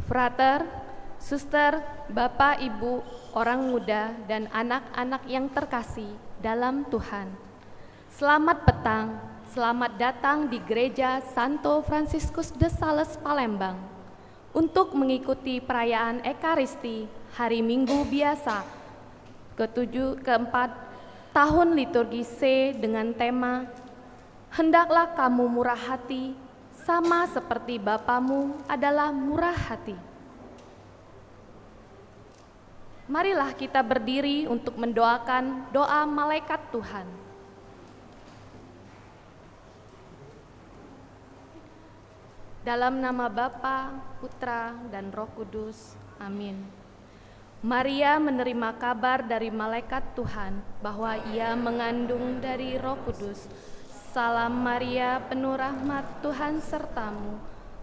Frater, suster, bapak, ibu, orang muda, dan anak-anak yang terkasih dalam Tuhan. Selamat petang, selamat datang di Gereja Santo Fransiskus de Sales, Palembang untuk mengikuti perayaan Ekaristi Hari Minggu Biasa keempat tahun liturgi C dengan tema Hendaklah kamu murah hati, sama seperti Bapamu adalah murah hati. Marilah kita berdiri untuk mendoakan doa malaikat Tuhan. Dalam nama Bapa, Putra, dan Roh Kudus. Amin. Maria menerima kabar dari malaikat Tuhan bahwa ia mengandung dari Roh Kudus. Salam Maria, penuh rahmat, Tuhan sertamu.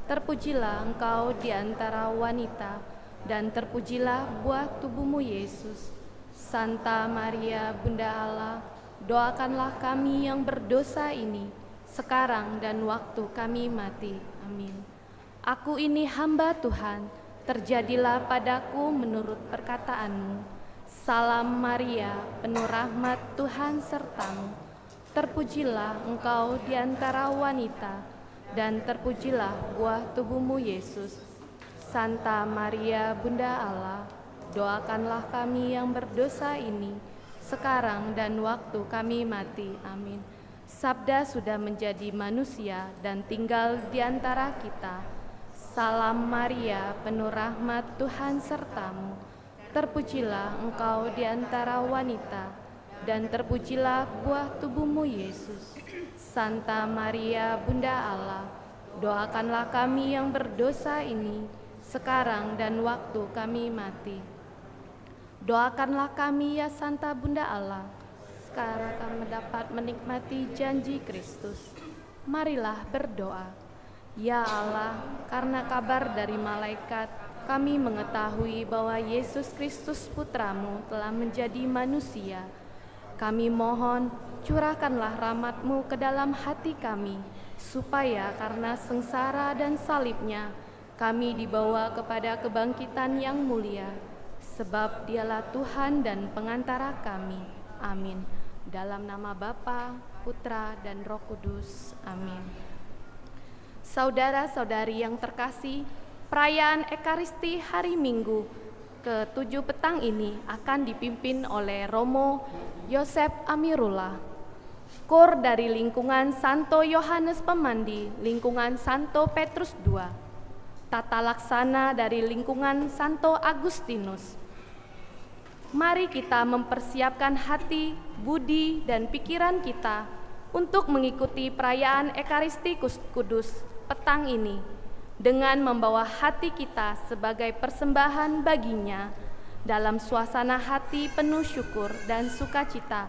Terpujilah engkau di antara wanita, dan terpujilah buah tubuhmu Yesus. Santa Maria, Bunda Allah, doakanlah kami yang berdosa ini, sekarang dan waktu kami mati. Amin. Aku ini hamba Tuhan, terjadilah padaku menurut perkataanmu. Salam Maria, penuh rahmat, Tuhan sertamu. Terpujilah engkau di antara wanita, dan terpujilah buah tubuhmu Yesus. Santa Maria, Bunda Allah, doakanlah kami yang berdosa ini, sekarang dan waktu kami mati. Amin. Sabda sudah menjadi manusia dan tinggal di antara kita. Salam Maria, penuh rahmat, Tuhan sertamu. Terpujilah engkau di antara wanita, dan terpujilah buah tubuhmu Yesus. Santa Maria, Bunda Allah, doakanlah kami yang berdosa ini, sekarang dan waktu kami mati. Doakanlah kami ya Santa Bunda Allah, sekarang kami dapat menikmati janji Kristus. Marilah berdoa. Ya Allah, karena kabar dari malaikat kami mengetahui bahwa Yesus Kristus Putramu telah menjadi manusia. Kami mohon, curahkanlah rahmat-Mu ke dalam hati kami, supaya karena sengsara dan salibnya, kami dibawa kepada kebangkitan yang mulia. Sebab Dialah Tuhan dan pengantara kami. Amin. Dalam nama Bapa, Putra, dan Roh Kudus. Amin. Saudara-saudari yang terkasih, perayaan Ekaristi hari Minggu ke-7 petang ini akan dipimpin oleh Romo Yosef Amirullah. Kor dari lingkungan Santo Yohanes Pemandi, lingkungan Santo Petrus II. Tata laksana dari lingkungan Santo Agustinus. Mari kita mempersiapkan hati, budi, dan pikiran kita untuk mengikuti perayaan Ekaristi Kudus petang ini dengan membawa hati kita sebagai persembahan baginya dalam suasana hati penuh syukur dan sukacita.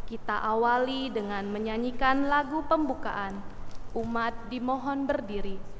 Kita awali dengan menyanyikan lagu pembukaan. Umat dimohon berdiri.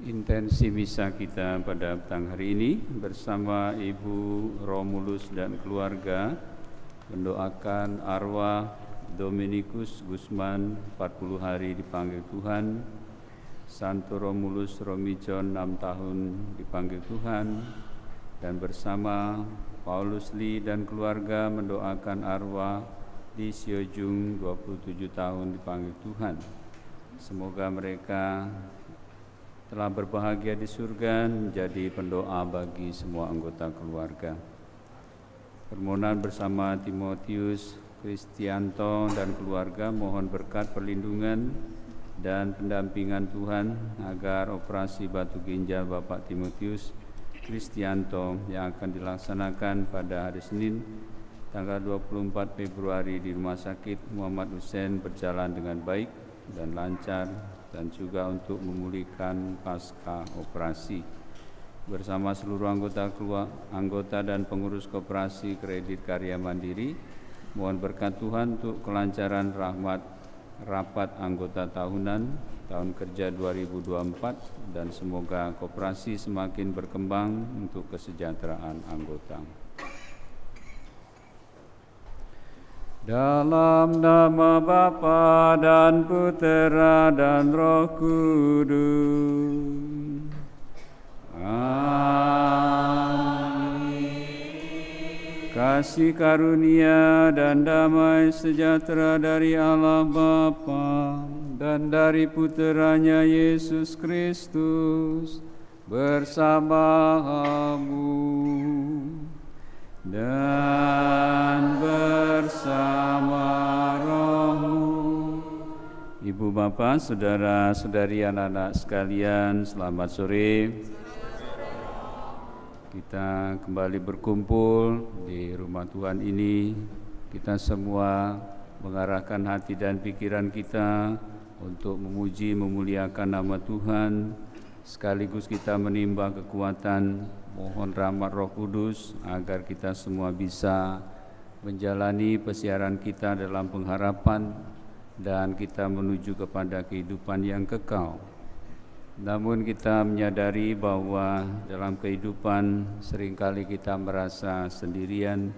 Intensi misa kita pada petang hari ini bersama Ibu Romulus dan keluarga mendoakan arwah Dominikus Gusman 40 hari dipanggil Tuhan, Santo Romulus Romijon 6 tahun dipanggil Tuhan, dan bersama Paulus Lee dan keluarga mendoakan arwah Di Siojung 27 tahun dipanggil Tuhan. Semoga mereka telah berbahagia di surga, menjadi pendoa bagi semua anggota keluarga. Permohonan bersama Timotius Kristianto dan keluarga mohon berkat perlindungan dan pendampingan Tuhan agar operasi batu ginjal Bapak Timotius Kristianto yang akan dilaksanakan pada hari Senin tanggal 24 Februari di Rumah Sakit Muhammad Hussein berjalan dengan baik dan lancar, dan juga untuk memulihkan pasca operasi. Bersama seluruh anggota dan pengurus Koperasi Kredit Karya Mandiri, mohon berkat Tuhan untuk kelancaran rahmat rapat anggota tahunan tahun kerja 2024, dan semoga koperasi semakin berkembang untuk kesejahteraan anggota. Dalam nama Bapa dan Putera dan Roh Kudus. Amin. Kasih karunia dan damai sejahtera dari Allah Bapa dan dari Puteranya Yesus Kristus bersamamu dan bersama rohmu. Ibu bapak, saudara-saudari, anak-anak sekalian, selamat sore. Kita kembali berkumpul di rumah Tuhan ini. Kita semua mengarahkan hati dan pikiran kita untuk memuji, memuliakan nama Tuhan. Sekaligus kita menimba kekuatan, mohon rahmat Roh Kudus agar kita semua bisa menjalani persiaran kita dalam pengharapan dan kita menuju kepada kehidupan yang kekal. Namun kita menyadari bahwa dalam kehidupan seringkali kita merasa sendirian,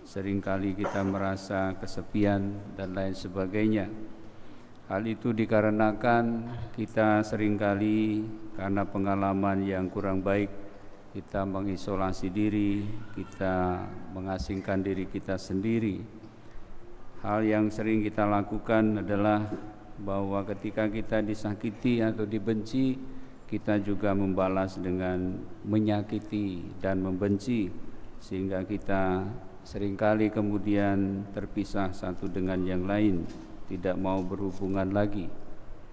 seringkali kita merasa kesepian dan lain sebagainya. Hal itu dikarenakan kita seringkali karena pengalaman yang kurang baik, kita mengisolasi diri, kita mengasingkan diri kita sendiri. Hal yang sering kita lakukan adalah bahwa ketika kita disakiti atau dibenci, kita juga membalas dengan menyakiti dan membenci, sehingga kita seringkali kemudian terpisah satu dengan yang lain, tidak mau berhubungan lagi.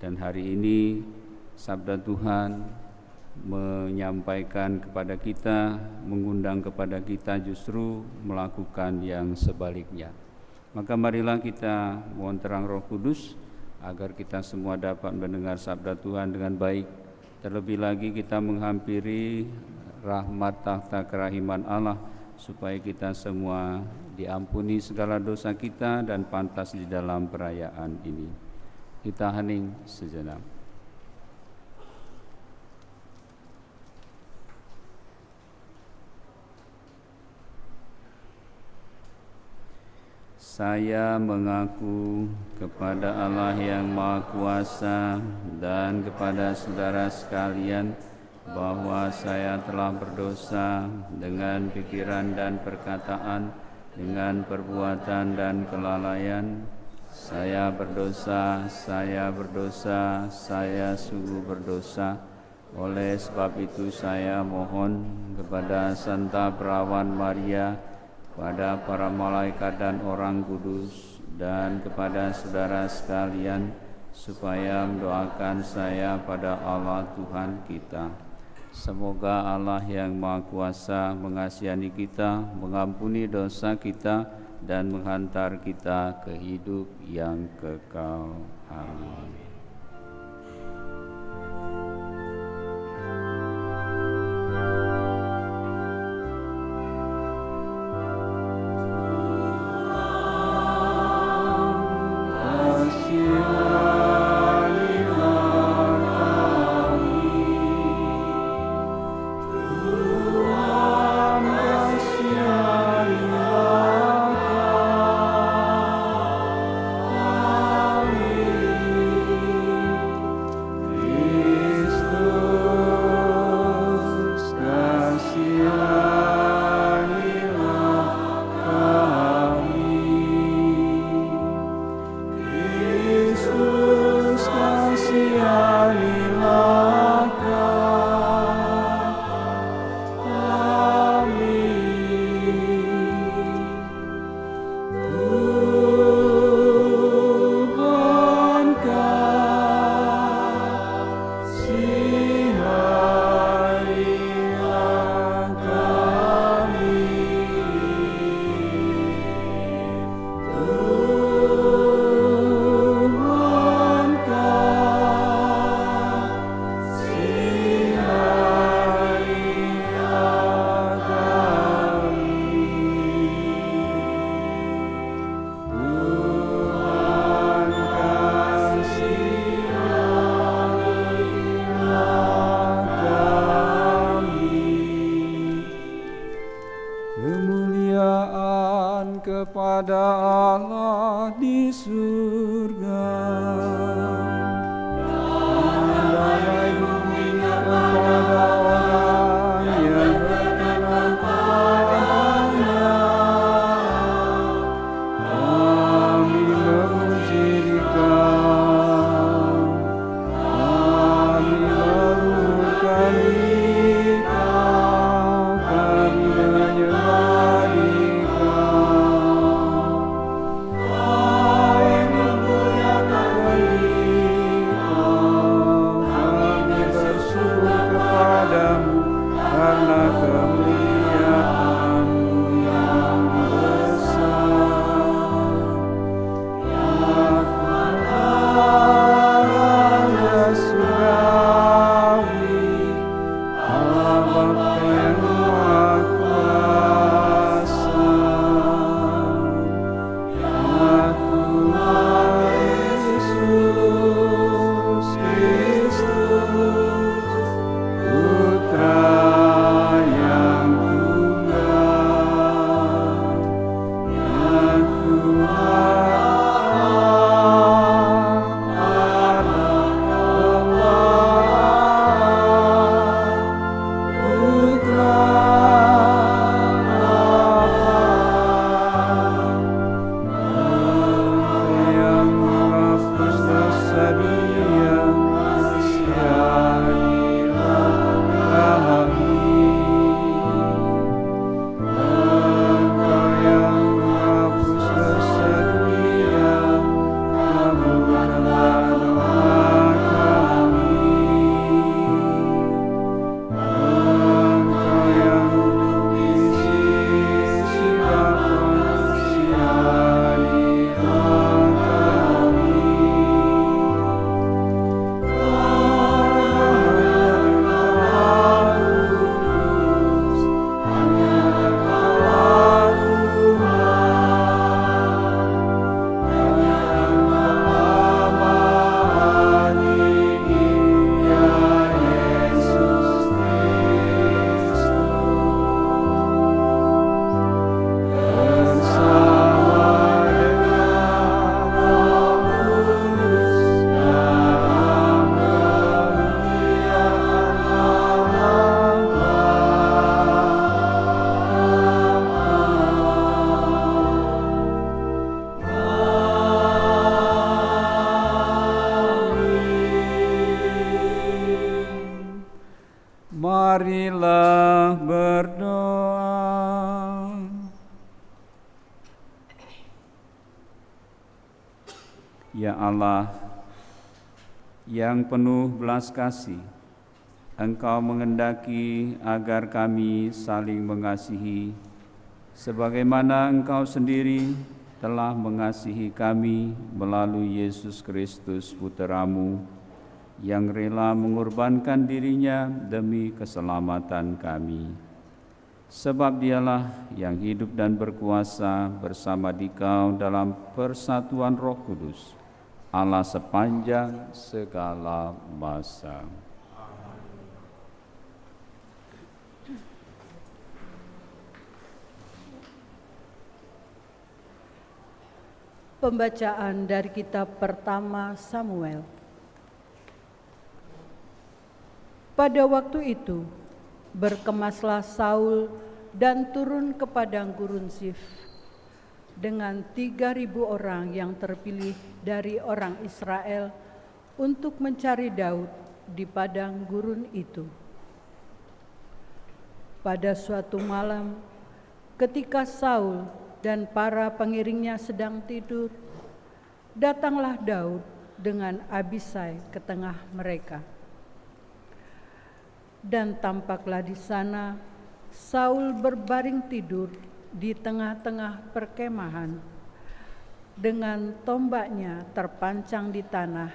Dan hari ini sabda Tuhan menyampaikan kepada kita, mengundang kepada kita justru melakukan yang sebaliknya. Maka marilah kita mohon terang Roh Kudus agar kita semua dapat mendengar sabda Tuhan dengan baik. Terlebih lagi kita menghampiri rahmat tahta kerahiman Allah supaya kita semua diampuni segala dosa kita dan pantas di dalam perayaan ini. Kita hening sejenak. Saya mengaku kepada Allah yang Maha Kuasa dan kepada saudara sekalian bahwa saya telah berdosa dengan pikiran dan perkataan, dengan perbuatan dan kelalaian. Saya berdosa, saya sungguh berdosa. Oleh sebab itu saya mohon kepada Santa Perawan Maria, pada para malaikat dan orang kudus, dan kepada saudara sekalian, supaya mendoakan saya pada Allah Tuhan kita. Semoga Allah yang Maha Kuasa mengasihani kita, mengampuni dosa kita, dan menghantar kita ke hidup yang kekal. Amin. kepada Allah di surga. Damai bumi kepada orang yang berkenan kepadanya. Kami memuji Dikau, kami meluhurkan Dikau. Marilah berdoa. Ya Allah, yang penuh belas kasih, Engkau mengendaki agar kami saling mengasihi, sebagaimana Engkau sendiri telah mengasihi kami melalui Yesus Kristus Putra-Mu, yang rela mengorbankan dirinya demi keselamatan kami. Sebab Dialah yang hidup dan berkuasa bersama Dikau dalam persatuan Roh Kudus, Allah sepanjang segala masa. Pembacaan dari kitab pertama Samuel. Pada waktu itu, berkemaslah Saul dan turun ke padang gurun Zif dengan 3.000 orang yang terpilih dari orang Israel untuk mencari Daud di padang gurun itu. Pada suatu malam, ketika Saul dan para pengiringnya sedang tidur, datanglah Daud dengan Abisai ke tengah mereka. Dan tampaklah di sana Saul berbaring tidur di tengah-tengah perkemahan dengan tombaknya terpancang di tanah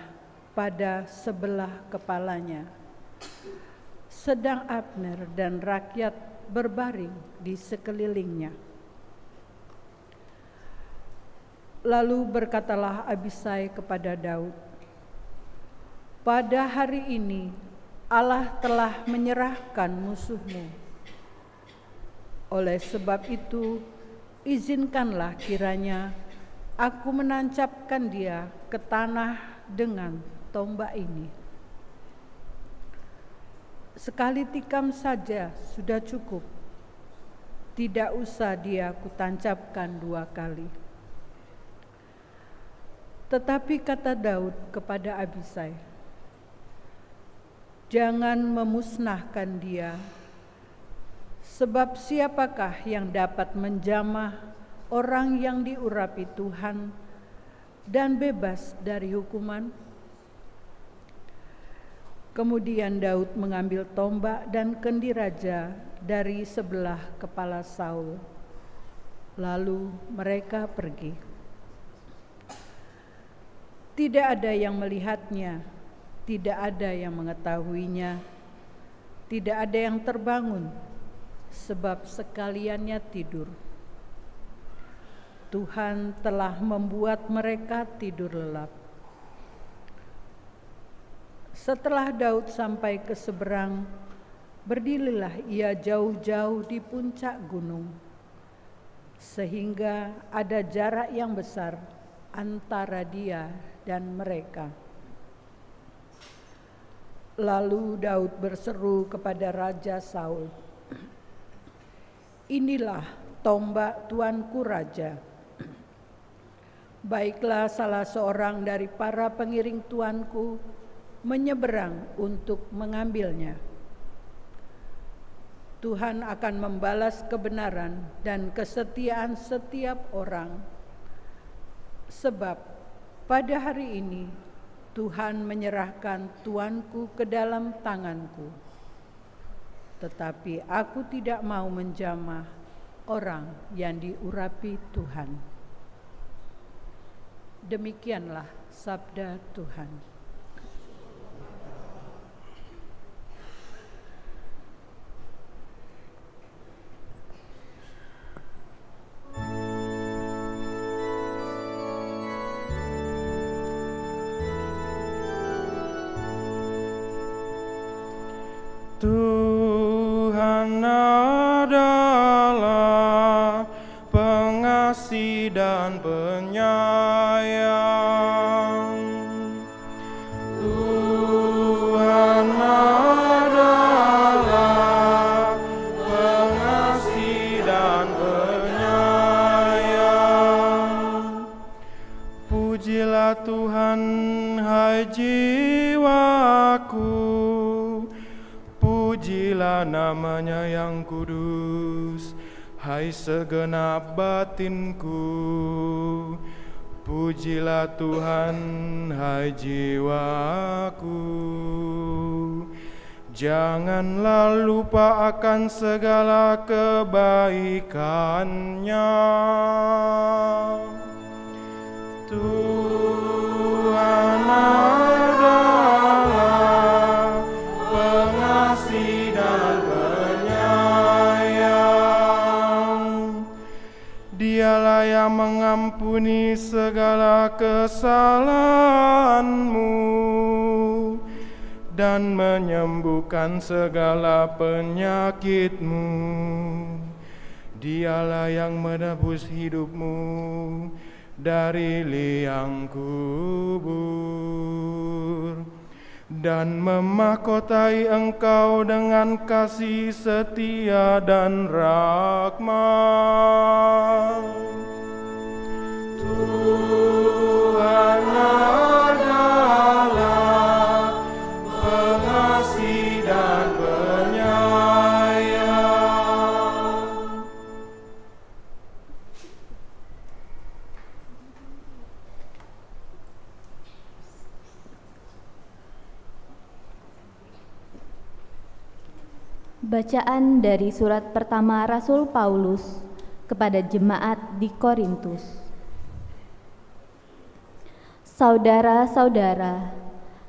pada sebelah kepalanya. Sedang Abner dan rakyat berbaring di sekelilingnya. Lalu berkatalah Abisai kepada Daud, "Pada hari ini Allah telah menyerahkan musuhmu. Oleh sebab itu, izinkanlah kiranya aku menancapkan dia ke tanah dengan tombak ini. Sekali tikam saja sudah cukup, tidak usah dia kutancapkan 2 kali." Tetapi kata Daud kepada Abisai, "Jangan memusnahkan dia, sebab siapakah yang dapat menjamah orang yang diurapi Tuhan dan bebas dari hukuman?" Kemudian Daud mengambil tombak dan kendi raja dari sebelah kepala Saul. Lalu mereka pergi. Tidak ada yang melihatnya, tidak ada yang mengetahuinya, tidak ada yang terbangun, sebab sekaliannya tidur. Tuhan telah membuat mereka tidur lelap. Setelah Daud sampai ke seberang, berdirilah ia jauh-jauh di puncak gunung, sehingga ada jarak yang besar antara dia dan mereka. Lalu Daud berseru kepada Raja Saul, "Inilah tombak tuanku raja. Baiklah salah seorang dari para pengiring tuanku menyeberang untuk mengambilnya. Tuhan akan membalas kebenaran dan kesetiaan setiap orang, sebab pada hari ini Tuhan menyerahkan tuanku ke dalam tanganku. Tetapi aku tidak mau menjamah orang yang diurapi Tuhan." Demikianlah sabda Tuhan. Tuhan adalah pengasih dan penyayang. Tuhan adalah pengasih dan penyayang. Pujilah Tuhan, hai jiwaku. pujilah namanya yang kudus, hai segenap batinku. Pujilah Tuhan, hai jiwaku. Janganlah lupa akan segala kebaikannya. Tuhan adalah pengasih dan penyayang. Dialah yang mengampuni segala kesalahanmu dan menyembuhkan segala penyakitmu. Dialah yang menebus hidupmu dari liang kubur dan memahkotai engkau dengan kasih setia dan rahmat. Tuhan adalah pengasih dan penyayang. Bacaan dari surat pertama Rasul Paulus kepada jemaat di Korintus. Saudara-saudara,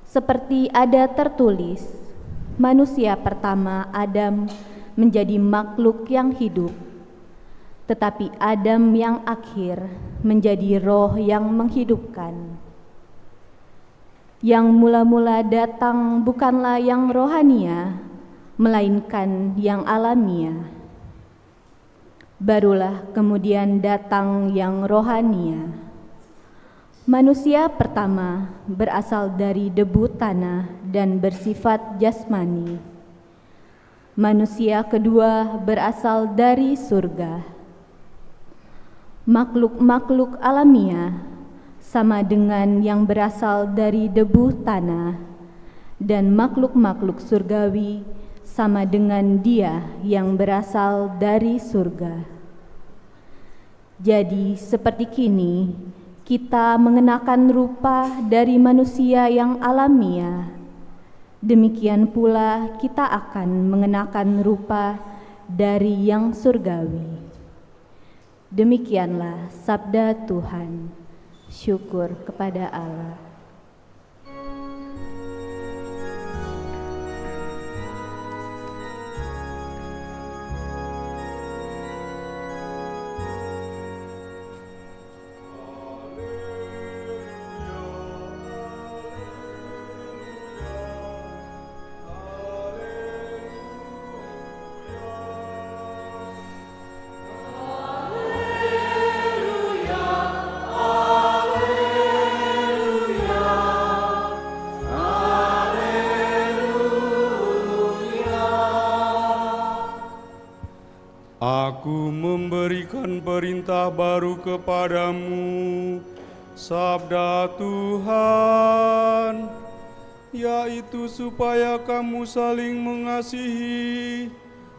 seperti ada tertulis, manusia pertama Adam menjadi makhluk yang hidup, tetapi Adam yang akhir menjadi roh yang menghidupkan. Yang mula-mula datang bukanlah yang rohania, melainkan yang alamiah. Barulah kemudian datang yang rohania. Manusia pertama berasal dari debu tanah dan bersifat jasmani. Manusia kedua berasal dari surga. Makhluk-makhluk alamiah sama dengan yang berasal dari debu tanah, dan makhluk-makhluk surgawi sama dengan dia yang berasal dari surga. Jadi seperti kini kita mengenakan rupa dari manusia yang alamiah, demikian pula kita akan mengenakan rupa dari yang surgawi. Demikianlah sabda Tuhan. Syukur kepada Allah. Aku memberikan perintah baru kepadamu, sabda Tuhan, yaitu supaya kamu saling mengasihi,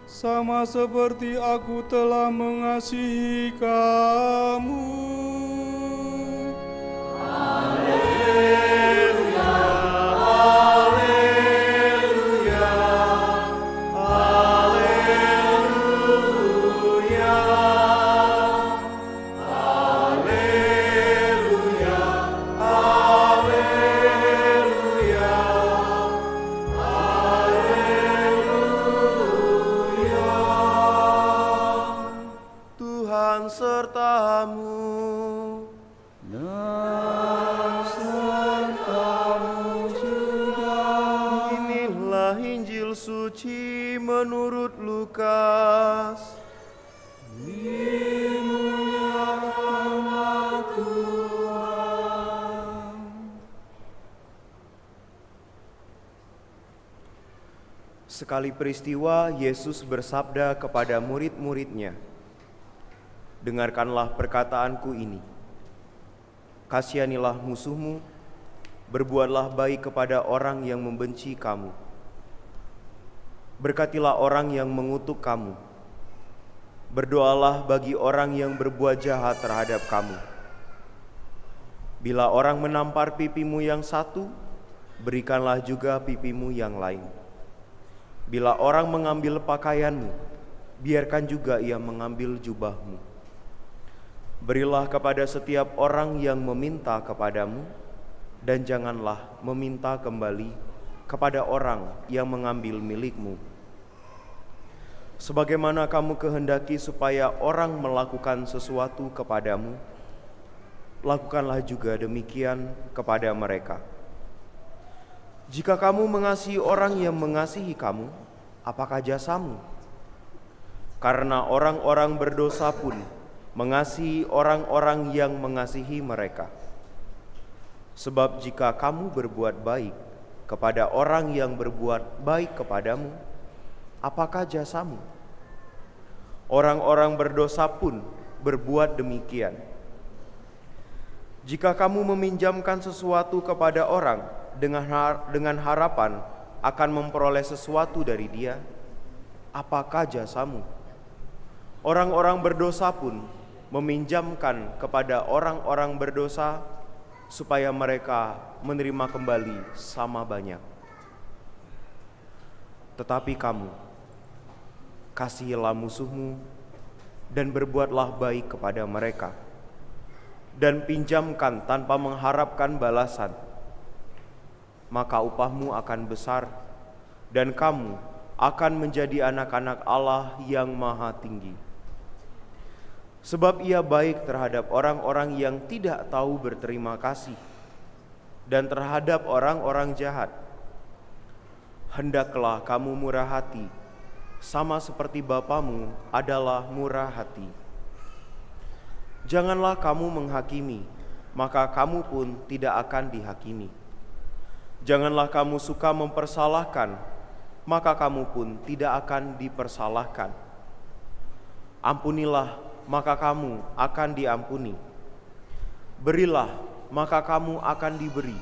sama seperti aku telah mengasihi kamu. Suci menurut Lukas. Dimuliakanlah Tuhan. Sekali peristiwa, Yesus bersabda kepada murid-muridnya, "Dengarkanlah perkataanku ini. Kasihanilah musuhmu, berbuatlah baik kepada orang yang membenci kamu. Berkatilah orang yang mengutuk kamu. Berdoalah bagi orang yang berbuat jahat terhadap kamu. Bila orang menampar pipimu yang satu, berikanlah juga pipimu yang lain. Bila orang mengambil pakaianmu, biarkan juga ia mengambil jubahmu. Berilah kepada setiap orang yang meminta kepadamu, dan janganlah meminta kembali kepada orang yang mengambil milikmu. Sebagaimana kamu kehendaki supaya orang melakukan sesuatu kepadamu, lakukanlah juga demikian kepada mereka. Jika kamu mengasihi orang yang mengasihi kamu, apakah jasamu? Karena orang-orang berdosa pun mengasihi orang-orang yang mengasihi mereka. Sebab jika kamu berbuat baik kepada orang yang berbuat baik kepadamu, apakah jasamu? Orang-orang berdosa pun berbuat demikian. Jika kamu meminjamkan sesuatu kepada orang dengan harapan akan memperoleh sesuatu dari dia, apakah jasamu? Orang-orang berdosa pun meminjamkan kepada orang-orang berdosa supaya mereka menerima kembali sama banyak. Tetapi kamu, kasihilah musuhmu dan berbuatlah baik kepada mereka, dan pinjamkan tanpa mengharapkan balasan. Maka upahmu akan besar, dan kamu akan menjadi anak-anak Allah yang Maha Tinggi. Sebab Ia baik terhadap orang-orang yang tidak tahu berterima kasih, dan terhadap orang-orang jahat. Hendaklah kamu murah hati, sama seperti Bapamu adalah murah hati. Janganlah kamu menghakimi, maka kamu pun tidak akan dihakimi. Janganlah kamu suka mempersalahkan, maka kamu pun tidak akan dipersalahkan. Ampunilah, maka kamu akan diampuni. Berilah, maka kamu akan diberi.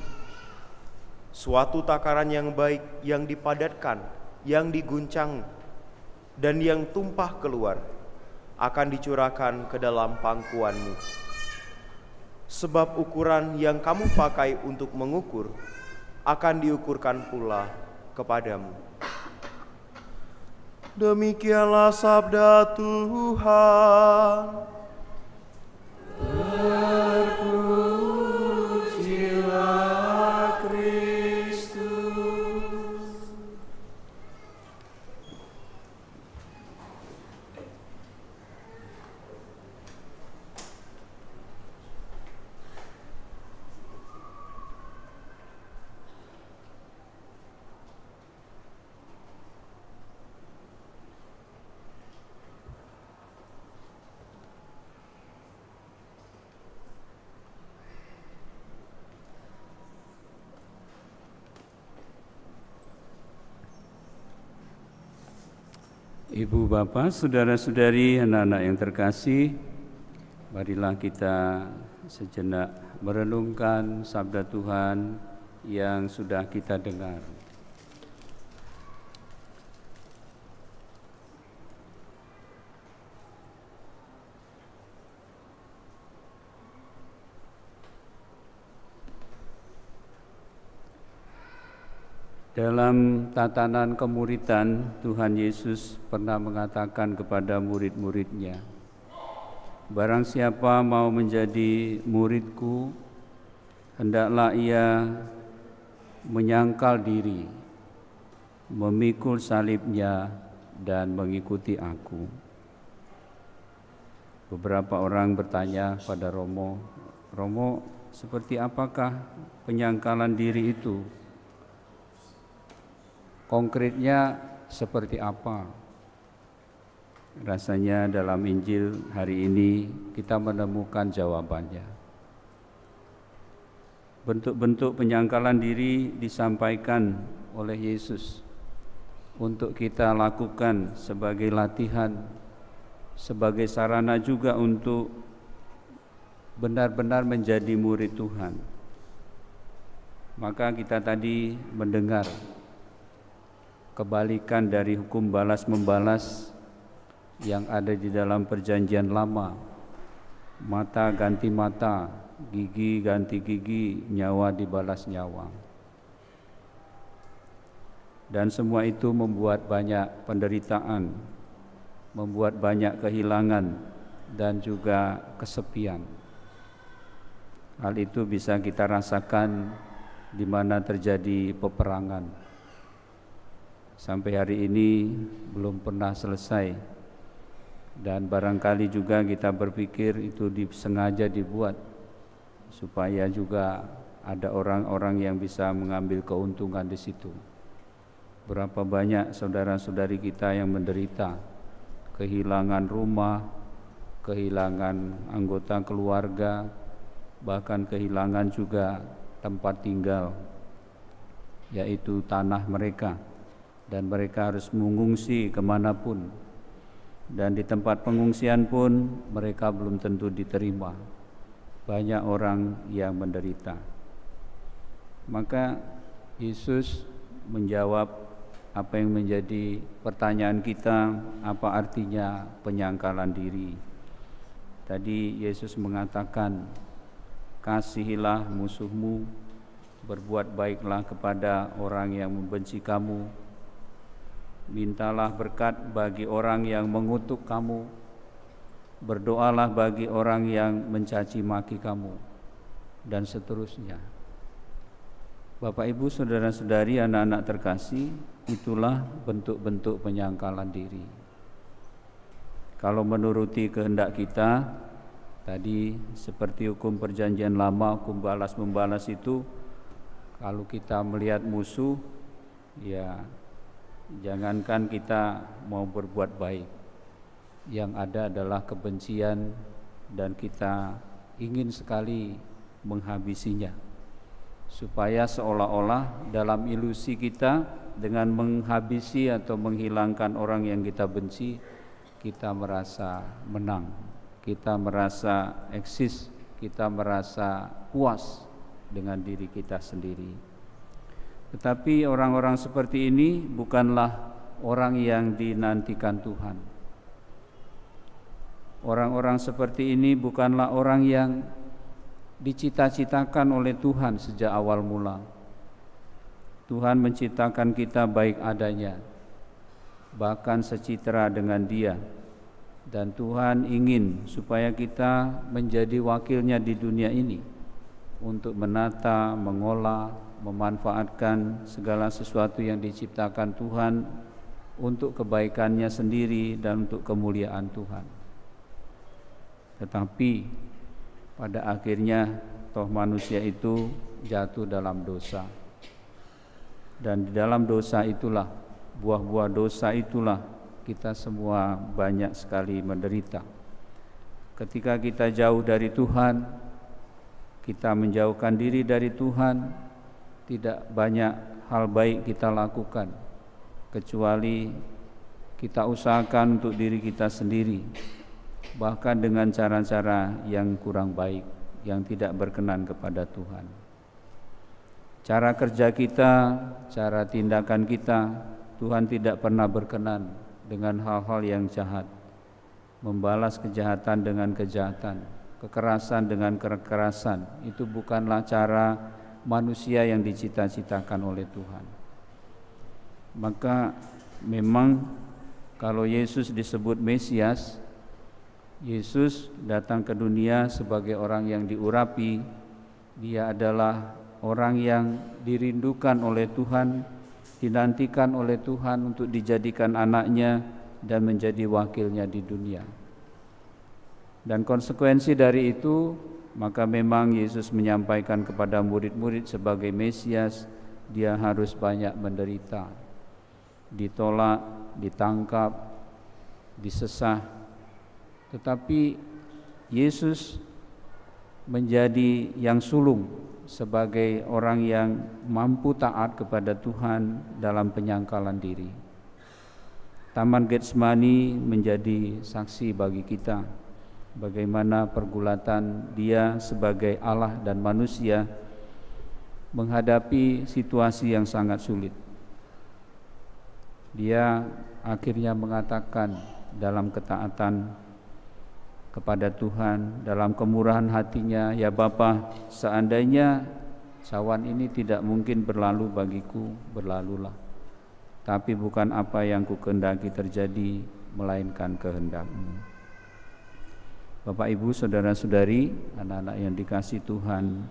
Suatu takaran yang baik, yang dipadatkan, yang diguncang, dan yang tumpah keluar, akan dicurahkan ke dalam pangkuanmu. Sebab ukuran yang kamu pakai untuk mengukur, akan diukurkan pula kepadamu. Demikianlah sabda Tuhan. Terpujilah Kristus. Ibu, Bapak, saudara-saudari, anak-anak yang terkasih, marilah kita sejenak merenungkan sabda Tuhan yang sudah kita dengar. Dalam tatanan kemuridan, Tuhan Yesus pernah mengatakan kepada murid-muridnya, "Barang siapa mau menjadi muridku, hendaklah ia menyangkal diri, memikul salibnya, dan mengikuti aku." Beberapa orang bertanya pada Romo, "Romo, seperti apakah penyangkalan diri itu? Konkretnya seperti apa?" Rasanya dalam Injil hari ini kita menemukan jawabannya. Bentuk-bentuk penyangkalan diri disampaikan oleh Yesus untuk kita lakukan sebagai latihan, sebagai sarana juga untuk benar-benar menjadi murid Tuhan. Maka kita tadi mendengar kebalikan dari hukum balas-membalas yang ada di dalam perjanjian lama. Mata ganti mata, gigi ganti gigi, nyawa dibalas nyawa. Dan semua itu membuat banyak penderitaan, membuat banyak kehilangan dan juga kesepian. Hal itu bisa kita rasakan di mana terjadi peperangan. Sampai hari ini belum pernah selesai. Dan barangkali juga kita berpikir itu sengaja dibuat supaya juga ada orang-orang yang bisa mengambil keuntungan di situ. Berapa banyak saudara-saudari kita yang menderita, kehilangan rumah, kehilangan anggota keluarga, bahkan kehilangan juga tempat tinggal, yaitu tanah mereka, dan mereka harus mengungsi kemanapun, dan di tempat pengungsian pun mereka belum tentu diterima. Banyak orang yang menderita. Maka Yesus menjawab apa yang menjadi pertanyaan kita, apa artinya penyangkalan diri. Tadi Yesus mengatakan, kasihilah musuhmu, berbuat baiklah kepada orang yang membenci kamu, mintalah berkat bagi orang yang mengutuk kamu, berdoalah bagi orang yang mencaci maki kamu, dan seterusnya. Bapak, Ibu, saudara-saudari, anak-anak terkasih, itulah bentuk-bentuk penyangkalan diri. Kalau menuruti kehendak kita, tadi seperti hukum perjanjian lama, hukum balas-membalas itu, kalau kita melihat musuh, ya jangankan kita mau berbuat baik, yang ada adalah kebencian dan kita ingin sekali menghabisinya, supaya seolah-olah dalam ilusi kita dengan menghabisi atau menghilangkan orang yang kita benci, kita merasa menang, kita merasa eksis, kita merasa puas dengan diri kita sendiri. Tetapi orang-orang seperti ini bukanlah orang yang dinantikan Tuhan. Orang-orang seperti ini bukanlah orang yang dicita-citakan oleh Tuhan sejak awal mula. Tuhan menciptakan kita baik adanya, bahkan secitra dengan Dia, dan Tuhan ingin supaya kita menjadi wakilnya di dunia ini untuk menata, mengolah, memanfaatkan segala sesuatu yang diciptakan Tuhan untuk kebaikannya sendiri dan untuk kemuliaan Tuhan. Tetapi pada akhirnya toh manusia itu jatuh dalam dosa. Dan di dalam dosa itulah, buah-buah dosa itulah kita semua banyak sekali menderita. Ketika kita jauh dari Tuhan, kita menjauhkan diri dari Tuhan, tidak banyak hal baik kita lakukan, kecuali kita usahakan untuk diri kita sendiri, bahkan dengan cara-cara yang kurang baik, yang tidak berkenan kepada Tuhan. Cara kerja kita, cara tindakan kita, Tuhan tidak pernah berkenan dengan hal-hal yang jahat, membalas kejahatan dengan kejahatan, kekerasan dengan kekerasan. Itu bukanlah cara manusia yang dicita-citakan oleh Tuhan. Maka memang kalau Yesus disebut Mesias, Yesus datang ke dunia sebagai orang yang diurapi. Dia adalah orang yang dirindukan oleh Tuhan, dinantikan oleh Tuhan untuk dijadikan anaknya dan menjadi wakilnya di dunia. Dan konsekuensi dari itu, maka memang Yesus menyampaikan kepada murid-murid sebagai Mesias, dia harus banyak menderita, ditolak, ditangkap, disesah. Tetapi Yesus menjadi yang sulung sebagai orang yang mampu taat kepada Tuhan dalam penyangkalan diri. Taman Getsemani menjadi saksi bagi kita bagaimana pergulatan Dia sebagai Allah dan manusia menghadapi situasi yang sangat sulit. Dia akhirnya mengatakan dalam ketaatan kepada Tuhan, dalam kemurahan hatinya, "Ya Bapa, seandainya cawan ini tidak mungkin berlalu bagiku, berlalulah. Tapi bukan apa yang kukehendaki terjadi, melainkan kehendak-Mu." Bapak, Ibu, saudara-saudari, anak-anak yang dikasihi Tuhan,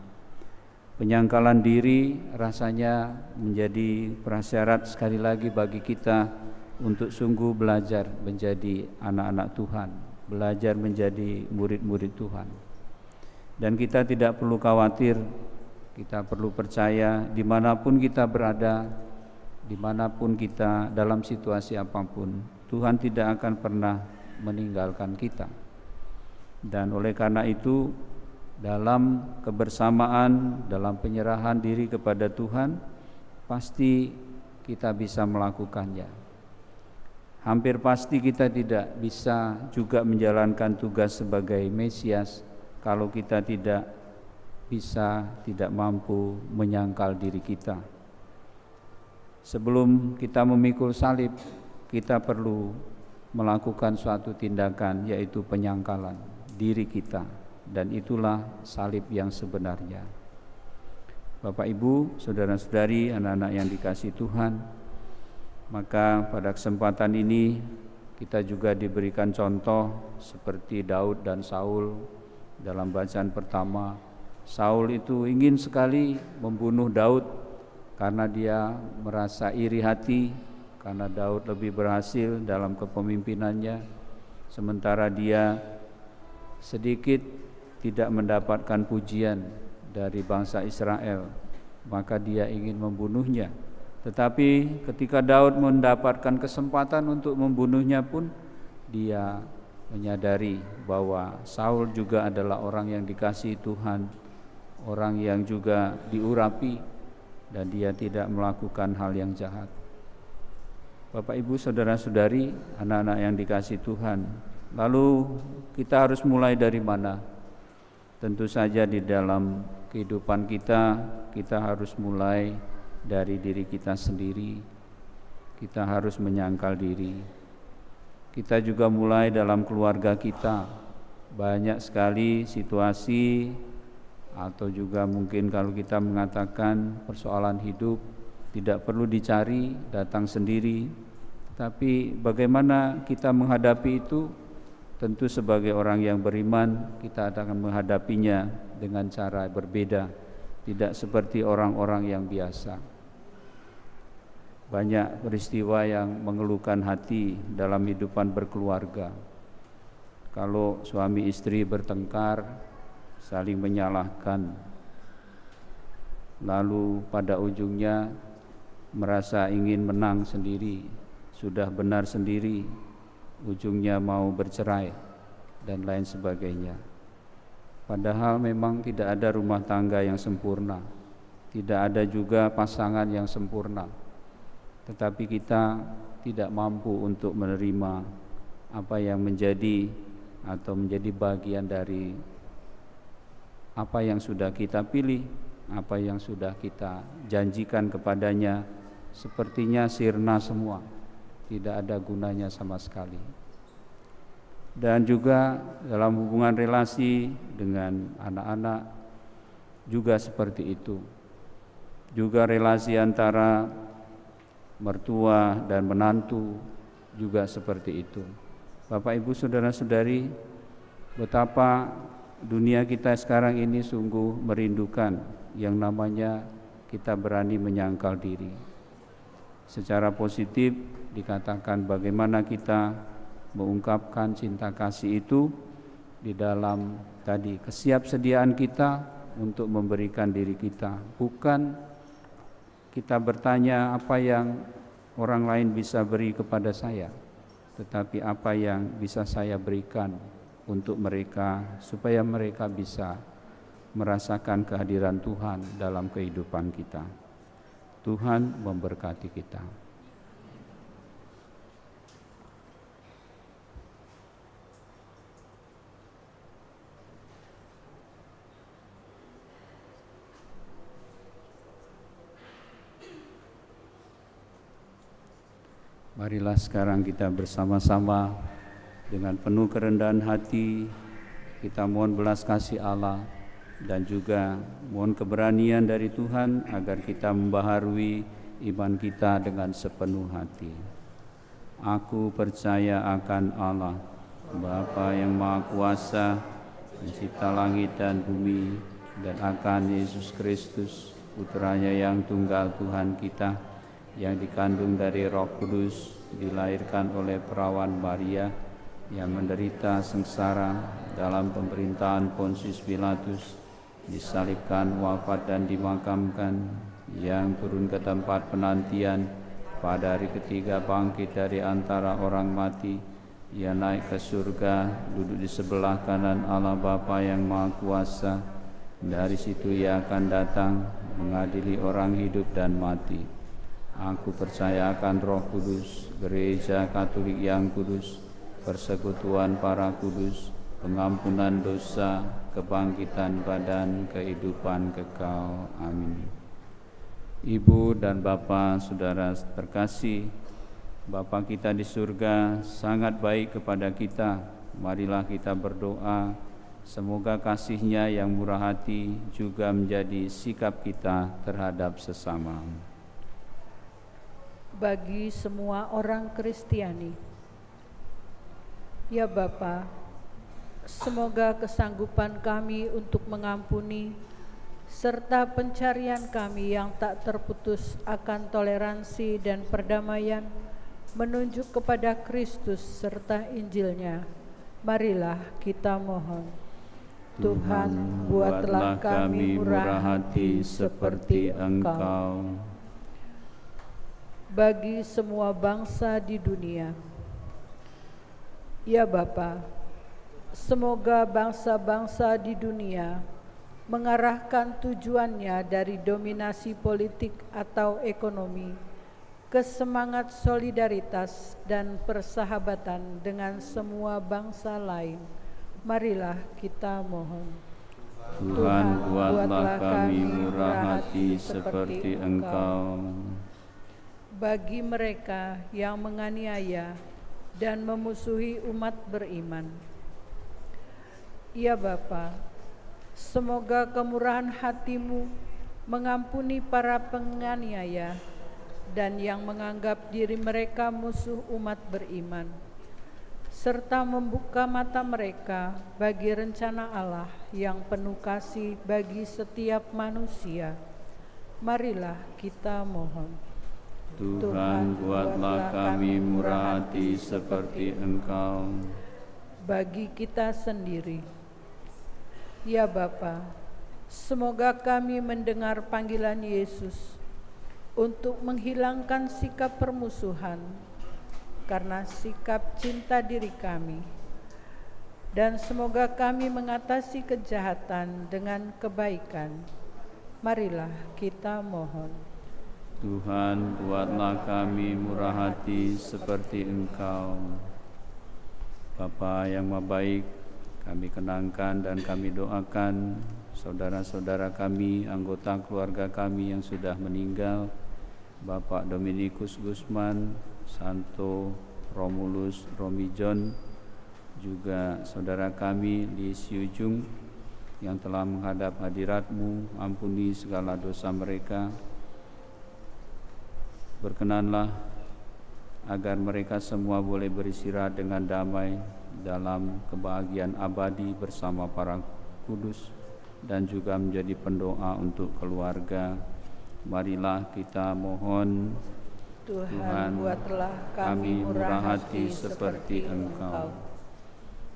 penyangkalan diri rasanya menjadi prasyarat sekali lagi bagi kita untuk sungguh belajar menjadi anak-anak Tuhan, belajar menjadi murid-murid Tuhan. Dan kita tidak perlu khawatir, kita perlu percaya dimanapun kita berada, dimanapun kita dalam situasi apapun, Tuhan tidak akan pernah meninggalkan kita. Dan oleh karena itu, dalam kebersamaan, dalam penyerahan diri kepada Tuhan, pasti kita bisa melakukannya. Hampir pasti kita tidak bisa juga menjalankan tugas sebagai Mesias kalau kita tidak mampu menyangkal diri kita. Sebelum kita memikul salib, kita perlu melakukan suatu tindakan, yaitu penyangkalan diri kita, dan itulah salib yang sebenarnya. Bapak, Ibu, saudara-saudari, anak-anak yang dikasihi Tuhan, maka pada kesempatan ini kita juga diberikan contoh seperti Daud dan Saul. Dalam bacaan pertama, Saul itu ingin sekali membunuh Daud karena dia merasa iri hati karena Daud lebih berhasil dalam kepemimpinannya, sementara dia sedikit tidak mendapatkan pujian dari bangsa Israel, maka dia ingin membunuhnya. Tetapi ketika Daud mendapatkan kesempatan untuk membunuhnya pun, dia menyadari bahwa Saul juga adalah orang yang dikasihi Tuhan, orang yang juga diurapi, dan dia tidak melakukan hal yang jahat. Bapak, Ibu, saudara-saudari, anak-anak yang dikasihi Tuhan, lalu kita harus mulai dari mana? Tentu saja di dalam kehidupan kita harus mulai dari diri kita sendiri. Kita harus menyangkal diri. Kita juga mulai dalam keluarga kita. Banyak sekali situasi, atau juga mungkin kalau kita mengatakan persoalan hidup tidak perlu dicari, datang sendiri. Tapi bagaimana kita menghadapi itu? Tentu sebagai orang yang beriman, kita akan menghadapinya dengan cara berbeda, tidak seperti orang-orang yang biasa. Banyak peristiwa yang mengeluhkan hati dalam kehidupan berkeluarga. Kalau suami istri bertengkar, saling menyalahkan, lalu pada ujungnya merasa ingin menang sendiri, sudah benar sendiri, ujungnya mau bercerai dan lain sebagainya. Padahal memang tidak ada rumah tangga yang sempurna, tidak ada juga pasangan yang sempurna. Tetapi kita tidak mampu untuk menerima apa yang menjadi bagian dari apa yang sudah kita pilih, apa yang sudah kita janjikan kepadanya. Sepertinya sirna semua, tidak ada gunanya sama sekali. Dan juga dalam hubungan relasi dengan anak-anak juga seperti itu. Juga relasi antara mertua dan menantu juga seperti itu. Bapak, Ibu, saudara-saudari, betapa dunia kita sekarang ini sungguh merindukan yang namanya kita berani menyangkal diri. Secara positif dikatakan bagaimana kita mengungkapkan cinta kasih itu di dalam tadi kesiapsediaan kita untuk memberikan diri kita. Bukan kita bertanya apa yang orang lain bisa beri kepada saya, tetapi apa yang bisa saya berikan untuk mereka supaya mereka bisa merasakan kehadiran Tuhan dalam kehidupan kita. Tuhan memberkati kita. Marilah sekarang kita bersama-sama dengan penuh kerendahan hati kita mohon belas kasih Allah dan juga mohon keberanian dari Tuhan agar kita membaharui iman kita dengan sepenuh hati. Aku percaya akan Allah, Bapa yang Maha Kuasa, Pencipta langit dan bumi, dan akan Yesus Kristus, Putranya yang tunggal Tuhan kita, yang dikandung dari Roh Kudus, dilahirkan oleh perawan Maria, yang menderita sengsara dalam pemerintahan Pontius Pilatus, disalibkan, wafat dan dimakamkan, yang turun ke tempat penantian, pada hari ketiga bangkit dari antara orang mati, ia naik ke surga, duduk di sebelah kanan Allah Bapa yang Maha Kuasa. Dari situ ia akan datang mengadili orang hidup dan mati. Aku percaya akan Roh Kudus, Gereja Katolik yang kudus, persekutuan para kudus, pengampunan dosa, kebangkitan badan, kehidupan kekal. Amin. Ibu dan Bapa, saudara terkasih, Bapa kita di surga sangat baik kepada kita. Marilah kita berdoa, semoga kasih-Nya yang murah hati juga menjadi sikap kita terhadap sesama. Bagi semua orang Kristiani, ya Bapa, semoga kesanggupan kami untuk mengampuni serta pencarian kami yang tak terputus akan toleransi dan perdamaian menunjuk kepada Kristus serta Injil-Nya. Marilah kita mohon. Tuhan, buatlah kami murah hati seperti Engkau. Bagi semua bangsa di dunia, ya Bapa, semoga bangsa-bangsa di dunia mengarahkan tujuannya dari dominasi politik atau ekonomi ke semangat solidaritas dan persahabatan dengan semua bangsa lain. Marilah kita mohon. Tuhan, buatlah kami murah hati seperti Engkau. Bagi mereka yang menganiaya dan memusuhi umat beriman, ya Bapa, semoga kemurahan hati-Mu mengampuni para penganiaya dan yang menganggap diri mereka musuh umat beriman, serta membuka mata mereka bagi rencana Allah yang penuh kasih bagi setiap manusia. Marilah kita mohon. Tuhan, buatlah kami murah hati seperti Engkau. Bagi kita sendiri, ya Bapa, semoga kami mendengar panggilan Yesus untuk menghilangkan sikap permusuhan karena sikap cinta diri kami, dan semoga kami mengatasi kejahatan dengan kebaikan. Marilah kita mohon. Tuhan, buatlah kami murah hati seperti Engkau. Bapa yang Maha Baik, kami kenangkan dan kami doakan saudara-saudara kami, anggota keluarga kami yang sudah meninggal, Bapak Dominikus Gusman, Santo Romulus Romi John, juga saudara kami di Siujung yang telah menghadap hadirat-Mu. Ampuni segala dosa mereka. Berkenanlah agar mereka semua boleh beristirahat dengan damai dalam kebahagiaan abadi bersama para kudus, dan juga menjadi pendoa untuk keluarga. Marilah kita mohon. Tuhan, buatlah kami murah hati seperti Engkau.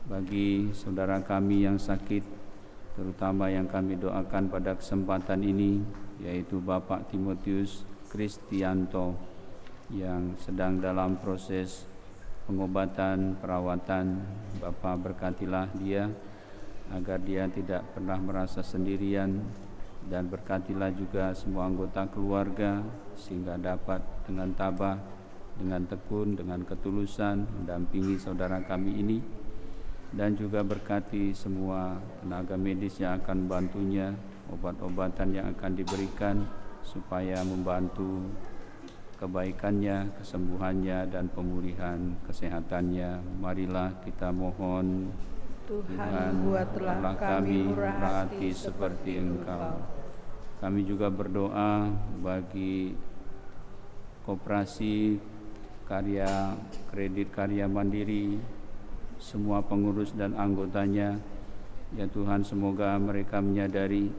Bagi saudara kami yang sakit, terutama yang kami doakan pada kesempatan ini, yaitu Bapak Timotius Kristianto yang sedang dalam proses pengobatan, perawatan. Bapa, berkatilah dia agar dia tidak pernah merasa sendirian, dan berkatilah juga semua anggota keluarga sehingga dapat dengan tabah, dengan tekun, dengan ketulusan mendampingi saudara kami ini, dan juga berkati semua tenaga medis yang akan membantunya, obat-obatan yang akan diberikan supaya membantu kebaikannya, kesembuhannya, dan pemulihan kesehatannya. Marilah kita mohon. Tuhan, buatlah kami murah hati seperti Engkau. Kami juga berdoa bagi koperasi kredit karya mandiri, semua pengurus dan anggotanya. Ya Tuhan, semoga mereka menyadari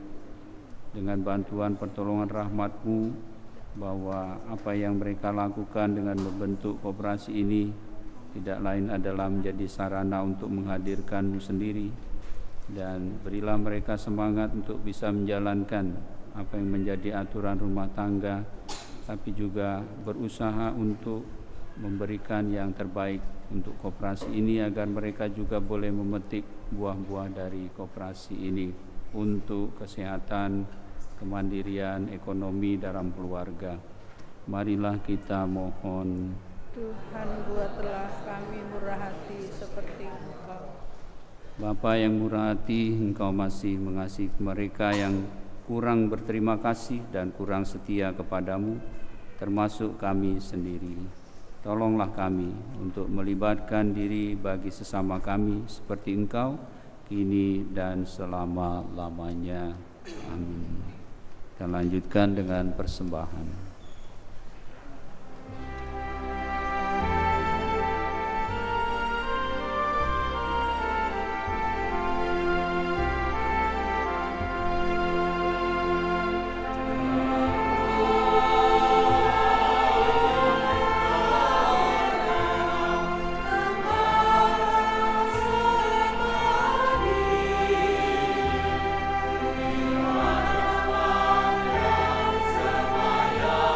dengan bantuan pertolongan rahmat-Mu bahwa apa yang mereka lakukan dengan membentuk koperasi ini tidak lain adalah menjadi sarana untuk menghadirkan-Mu sendiri, dan berilah mereka semangat untuk bisa menjalankan apa yang menjadi aturan rumah tangga, tapi juga berusaha untuk memberikan yang terbaik untuk koperasi ini agar mereka juga boleh memetik buah-buah dari koperasi ini untuk kesehatan, kemandirian ekonomi dalam keluarga. Marilah kita mohon. Tuhan, buatlah kami murah hati seperti Engkau. Bapa yang murah hati, Engkau masih mengasihi mereka yang kurang berterima kasih dan kurang setia kepadamu, termasuk kami sendiri. Tolonglah kami untuk melibatkan diri bagi sesama kami seperti Engkau, kini dan selama-lamanya. Amin. Kita lanjutkan dengan persembahan. Semaya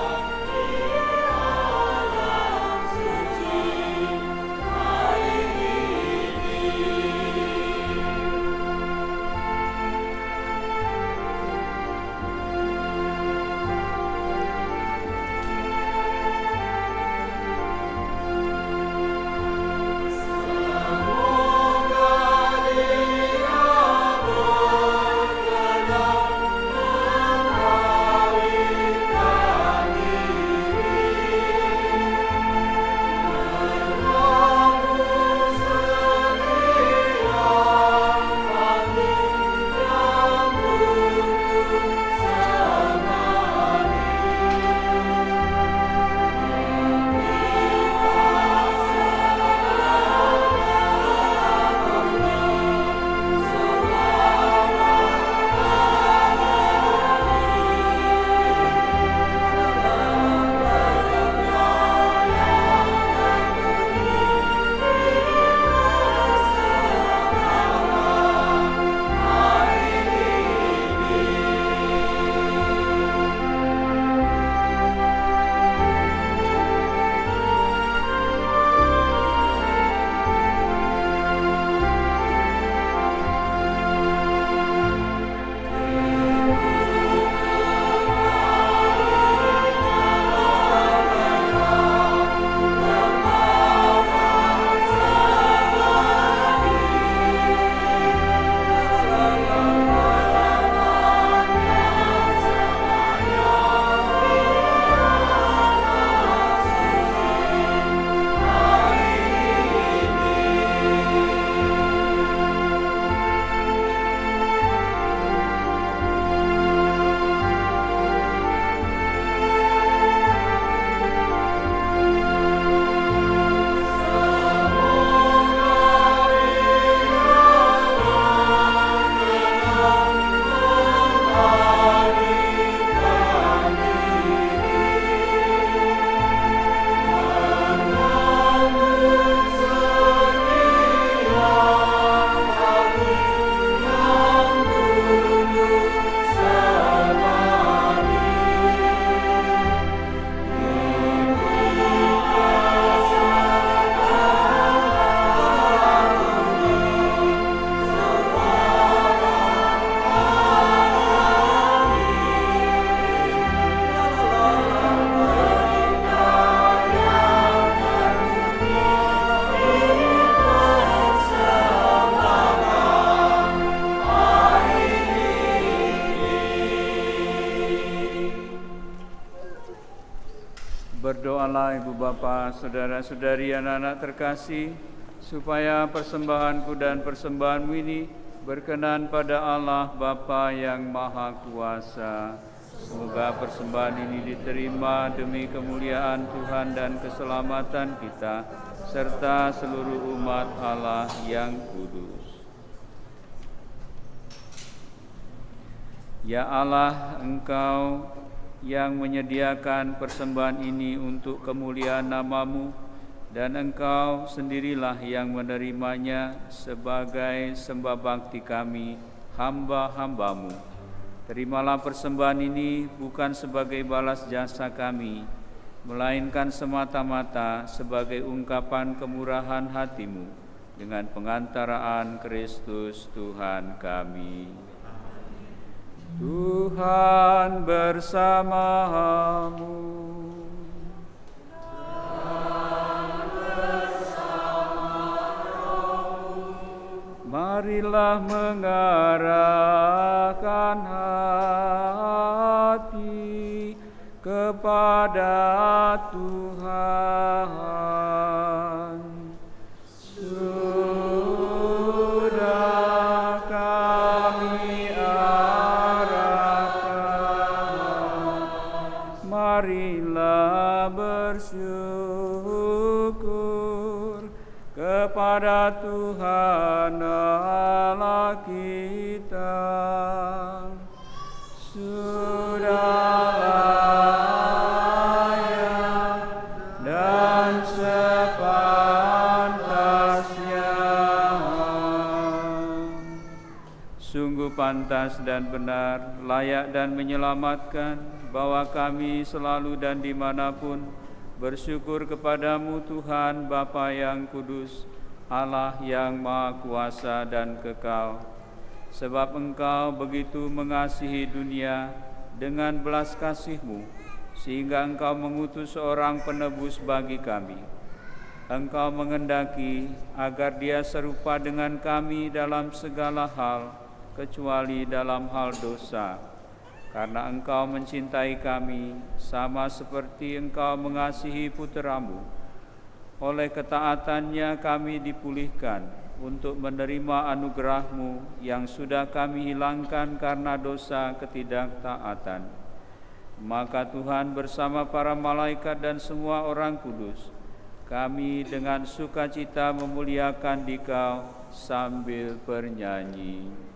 Berdoalah Ibu Bapa, saudara-saudari, anak-anak terkasih, supaya persembahanku dan persembahanmu ini berkenan pada Allah Bapa yang Maha Kuasa. Semoga persembahan ini diterima demi kemuliaan Tuhan dan keselamatan kita, serta seluruh umat Allah yang kudus. Ya Allah, Engkau yang menyediakan persembahan ini untuk kemuliaan nama-Mu, dan Engkau sendirilah yang menerimanya sebagai sembah bakti kami, hamba-hamba-Mu. Terimalah persembahan ini bukan sebagai balas jasa kami, melainkan semata-mata sebagai ungkapan kemurahan hati-Mu dengan pengantaraan Kristus Tuhan kami. Tuhan bersama-Mu. Marilah mengarahkan hati kepada Tuhan. Sudah kami arahkan, marilah bersyukur kepada Tuhan Allah kita. Sudah layak dan sepantasnya. Sungguh pantas dan benar, layak dan menyelamatkan, bahwa kami selalu dan dimanapun bersyukur kepadamu Tuhan Bapa yang kudus, Allah yang Maha Kuasa dan kekal. Sebab Engkau begitu mengasihi dunia dengan belas kasih-Mu, sehingga Engkau mengutus seorang penebus bagi kami. Engkau mengendaki agar dia serupa dengan kami dalam segala hal, kecuali dalam hal dosa. Karena Engkau mencintai kami, sama seperti Engkau mengasihi putra-Mu. Oleh ketaatannya kami dipulihkan untuk menerima anugerah-Mu yang sudah kami hilangkan karena dosa ketidaktaatan. Maka Tuhan bersama para malaikat dan semua orang kudus, kami dengan sukacita memuliakan Dikau sambil bernyanyi.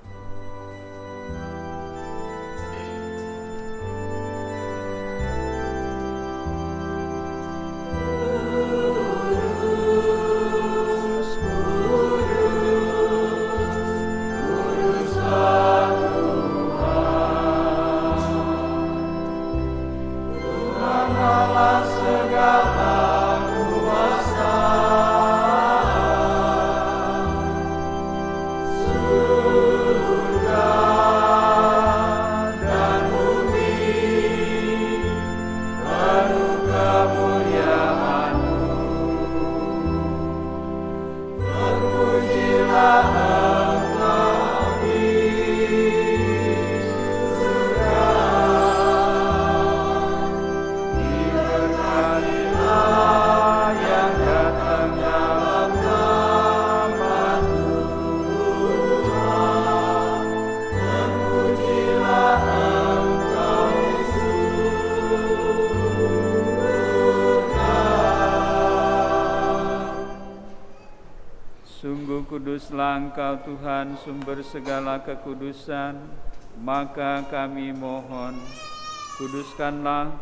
Kuduslah Engkau Tuhan, sumber segala kekudusan, maka kami mohon, kuduskanlah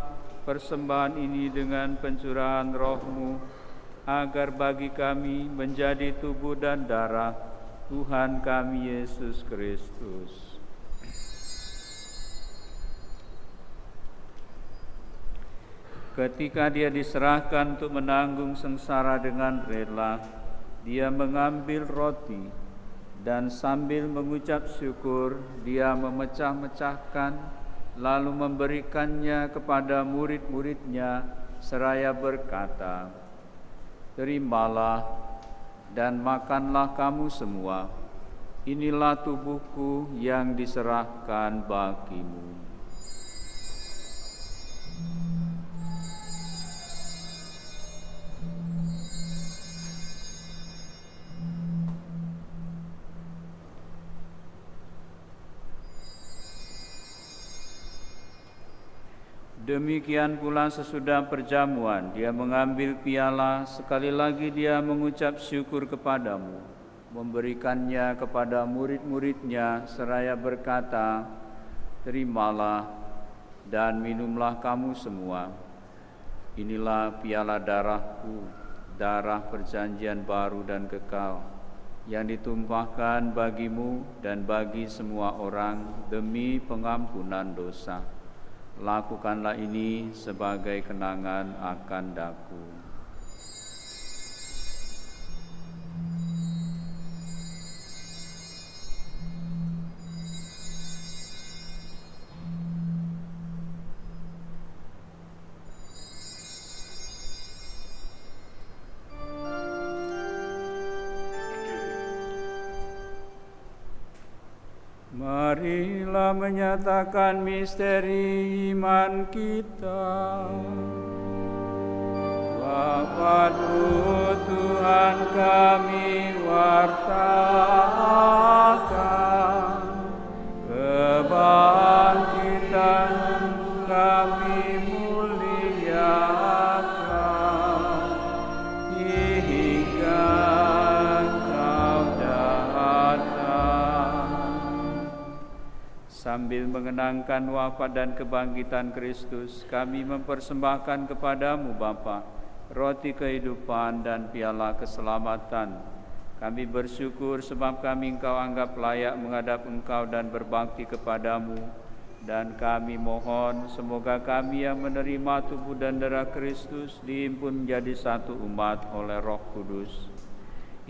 persembahan ini dengan pencurahan Roh-Mu, agar bagi kami menjadi tubuh dan darah Tuhan kami Yesus Kristus. Ketika Dia diserahkan untuk menanggung sengsara dengan rela, Dia mengambil roti dan sambil mengucap syukur, Dia memecah-mecahkan, lalu memberikannya kepada murid-muridnya seraya berkata, "Terimalah dan makanlah kamu semua, inilah tubuhku yang diserahkan bagimu." Demikian pula sesudah perjamuan, dia mengambil piala, sekali lagi dia mengucap syukur kepadamu, memberikannya kepada murid-muridnya, seraya berkata, "Terimalah dan minumlah kamu semua. Inilah piala darahku, darah perjanjian baru dan kekal, yang ditumpahkan bagimu dan bagi semua orang demi pengampunan dosa. Lakukanlah ini sebagai kenangan akan daku." Marilah menyatakan misteri iman kita. Bapa Tuhan kami wartakan, kebangkitan kami muliakan, hingga Kau datang. Sambil mengenangkan wafat dan kebangkitan Kristus, kami mempersembahkan kepadamu Bapa, roti kehidupan dan piala keselamatan. Kami bersyukur sebab kami Engkau anggap layak menghadap Engkau dan berbakti kepadamu. Dan kami mohon semoga kami yang menerima tubuh dan darah Kristus dihimpun menjadi satu umat oleh Roh Kudus.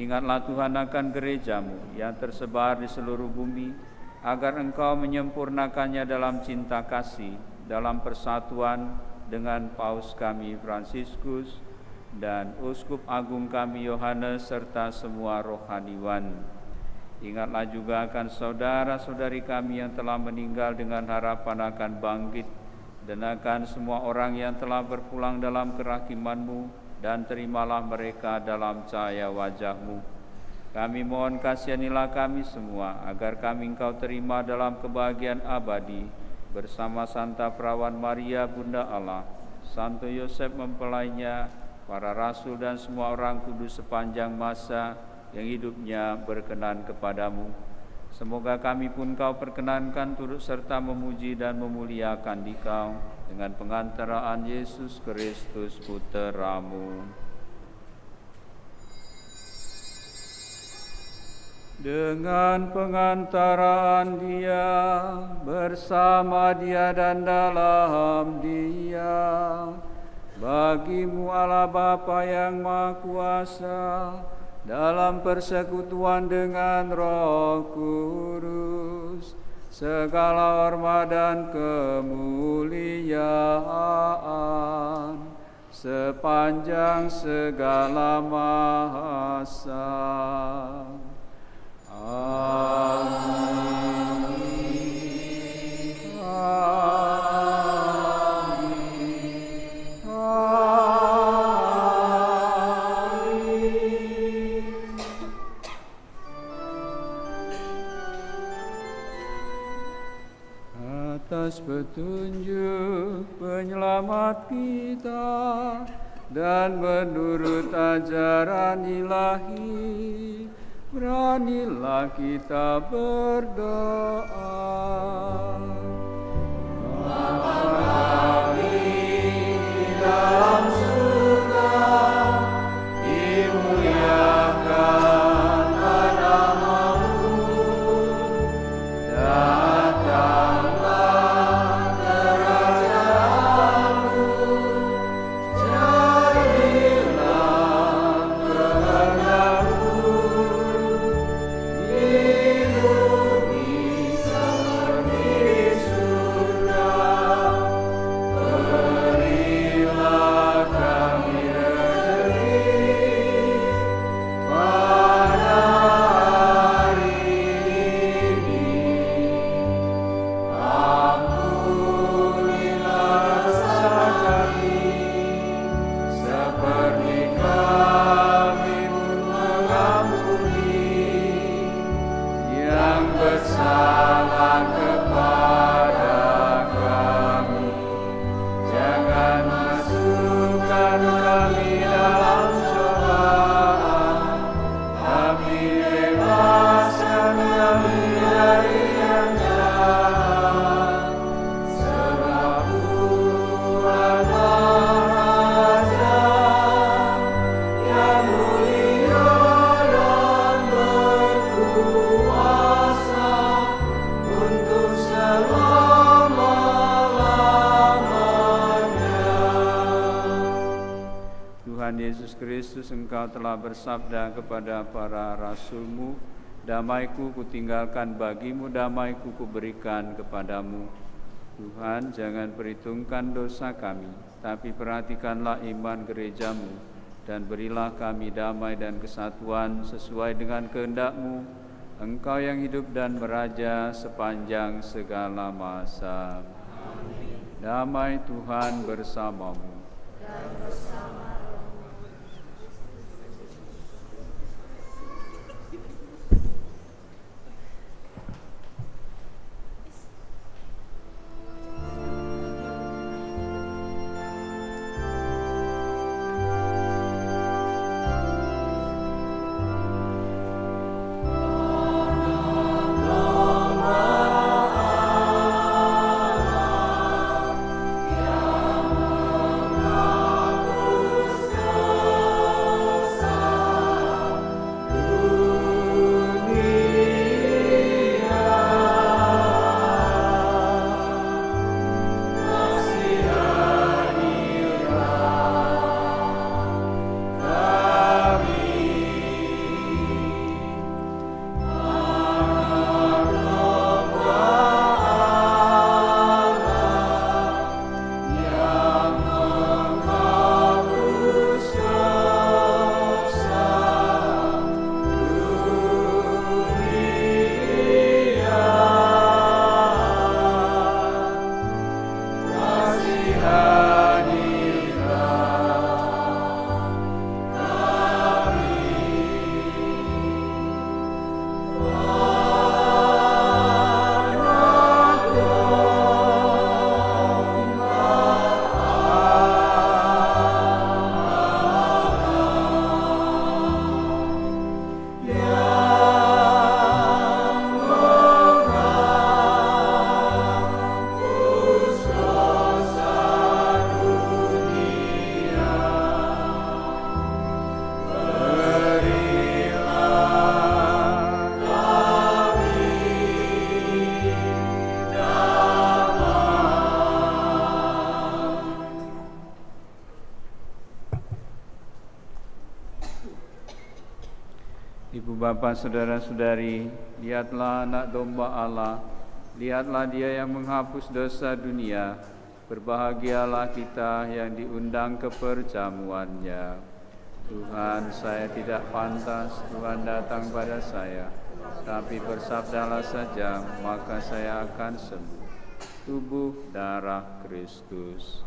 Ingatlah Tuhan akan gerejamu yang tersebar di seluruh bumi, agar Engkau menyempurnakannya dalam cinta kasih, dalam persatuan dengan Paus kami Fransiskus dan Uskup Agung kami Yohanes serta semua rohaniwan. Ingatlah juga akan saudara-saudari kami yang telah meninggal dengan harapan akan bangkit, dan akan semua orang yang telah berpulang dalam kerahiman-Mu, dan terimalah mereka dalam cahaya wajah-Mu. Kami mohon kasihanilah kami semua, agar kami Engkau terima dalam kebahagiaan abadi, bersama Santa Perawan Maria Bunda Allah, Santo Yosef mempelainya, para rasul dan semua orang kudus sepanjang masa yang hidupnya berkenan kepadamu. Semoga kami pun Kau perkenankan turut serta memuji dan memuliakan Dikau dengan pengantaraan Yesus Kristus Putra-Mu. Dengan pengantaraan Dia, bersama Dia dan dalam Dia, bagi-Mu Allah Bapa yang Maha Kuasa, dalam persekutuan dengan Roh Kudus, segala hormat dan kemuliaan sepanjang segala masa. Amin. Atas petunjuk penyelamat kita dan menurut ajaran ilahi, beranilah kita berdoa. Bapa kami di dalam surga, dimuliakan namamu, datanglah kerajaanmu, jadilah kehendakmu di bumi seperti di surga. Berilah Yesus Kristus, Engkau telah bersabda kepada para rasul-Mu, damai-Ku kutinggalkan bagimu, damai-Ku kuberikan kepadamu. Tuhan, jangan perhitungkan dosa kami, tapi perhatikanlah iman gereja-Mu, dan berilah kami damai dan kesatuan sesuai dengan kehendak-Mu, Engkau yang hidup dan meraja sepanjang segala masa. Amin. Damai Tuhan bersamamu. Dan bersama Ibu bapa saudara-saudari, lihatlah anak domba Allah, lihatlah dia yang menghapus dosa dunia. Berbahagialah kita yang diundang ke perjamuannya. Tuhan, saya tidak pantas Tuhan datang pada saya, tapi bersabdalah saja, maka saya akan sembuh. Tubuh darah Kristus.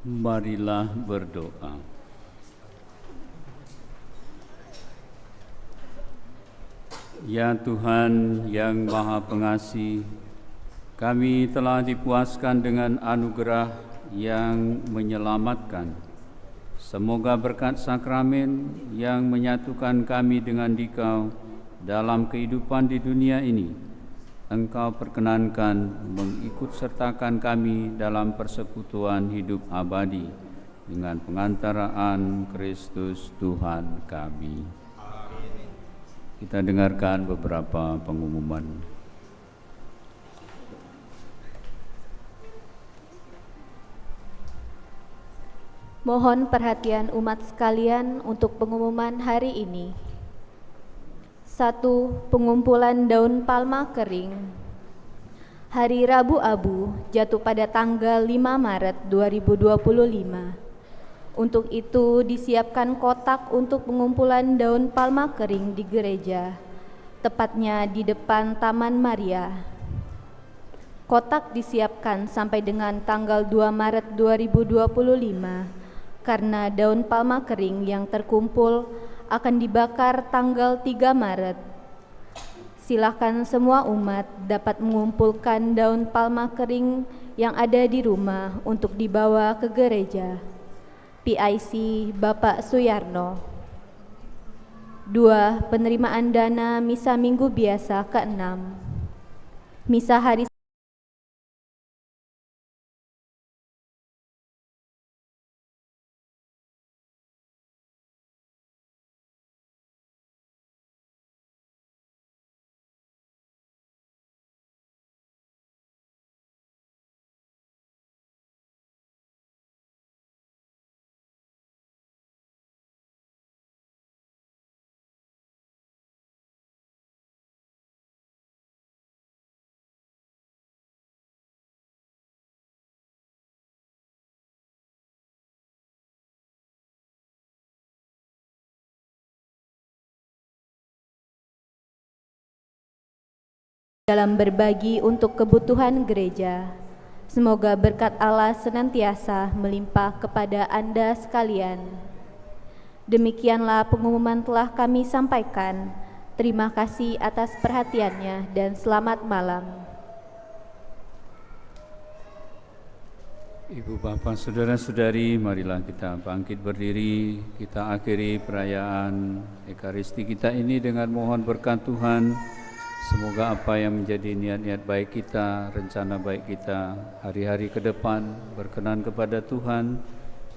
Marilah berdoa. Ya Tuhan yang Maha Pengasih, kami telah dipuaskan dengan anugerah yang menyelamatkan. Semoga berkat sakramen yang menyatukan kami dengan Dikau dalam kehidupan di dunia ini, Engkau perkenankan mengikut sertakan kami dalam persekutuan hidup abadi dengan pengantaraan Kristus Tuhan kami. Kita dengarkan beberapa pengumuman. Mohon perhatian umat sekalian untuk pengumuman hari ini. 1. Pengumpulan daun palma kering. Hari Rabu Abu jatuh pada tanggal 5 Maret 2025. Untuk itu disiapkan kotak untuk pengumpulan daun palma kering di gereja, tepatnya di depan Taman Maria. Kotak disiapkan sampai dengan tanggal 2 Maret 2025 karena daun palma kering yang terkumpul akan dibakar tanggal 3 Maret. Silakan semua umat dapat mengumpulkan daun palma kering yang ada di rumah untuk dibawa ke gereja. PIC Bapak Suyarno. 2. Penerimaan dana Misa Minggu Biasa ke-6. Misa hari dalam berbagi untuk kebutuhan gereja. Semoga berkat Allah senantiasa melimpah kepada Anda sekalian. Demikianlah pengumuman telah kami sampaikan. Terima kasih atas perhatiannya dan selamat malam. Ibu Bapak, Saudara-saudari, marilah kita bangkit berdiri. Kita akhiri perayaan Ekaristi kita ini dengan mohon berkat Tuhan. Semoga apa yang menjadi niat-niat baik kita, rencana baik kita hari-hari ke depan berkenan kepada Tuhan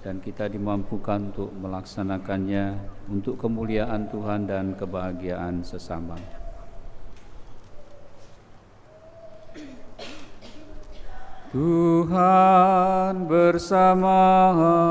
dan kita dimampukan untuk melaksanakannya untuk kemuliaan Tuhan dan kebahagiaan sesama. Tuhan bersamamu.